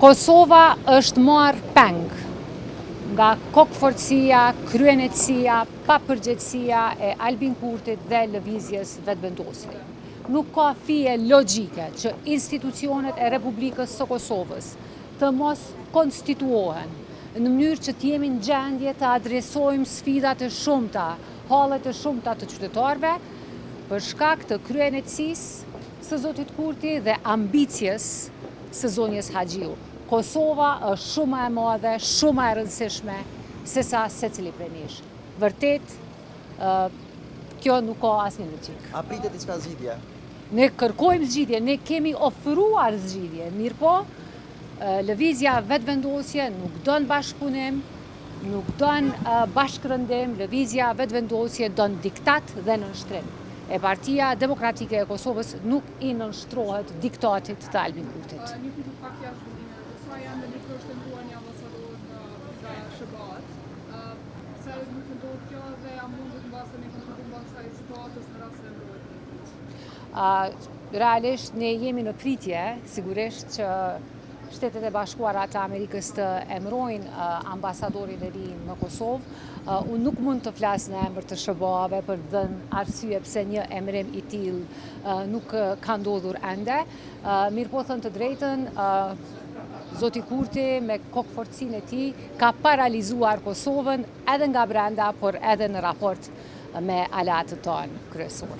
Kosova është marrë peng nga kokëforcia, kryenetësia, papërgjegjësia e Albin Kurtit dhe lëvizjes vetëvendosje. Nuk ka fije logjike që institucionet e Republikës së Kosovës të mos konstituohen në mënyrë që të jemi në gjendje të adresojmë sfidat e shumta, hallet e shumta të qytetarëve, për shkak të kryenetësisë së zotit Kurti dhe ambicjes së zonjës Haxhiu. Kosova është shumë e madhe, shumë e rëndësishme sesa secili prej nesh. Vërtet, kjo nuk ka asnjë logjik. A pritet diçka zgjidhje? Ne kërkojmë zgjidhje, ne kemi ofruar zgjidhje, mirëpo lëvizja vetëvendosje nuk don bashkëpunim, nuk don bashkërëndim, lëvizja vetëvendosje don diktat dhe nënshtrim. E Partia Demokratike e Kosovës nuk i nënshtrohet diktatit të Albin Kurtit. Një pyetje pak jashtëzakonshme. Sa janë ndërkohë shtenduar një ambasador nga SHBA-t? Sa nuk ndodh kjo dhe a mundet mbase ne kontribuim pas kësaj situatës në rast se ndodhet? Realisht ne jemi në pritje, sigurisht që Shtetet e Bashkuara të Amerikës të emërojnë ambasadorin e ri në Kosovë. Unë nuk mund të flas në emër të SHBA-ve për të dhënë arsye pse një emërim i tillë nuk ka ndodhur ende. Mirëpo thënë të drejtën, zoti Kurti me kokëforcinë e tij ka paralizuar Kosovën edhe nga brenda, por edhe në raport me aleatët tanë kryesor.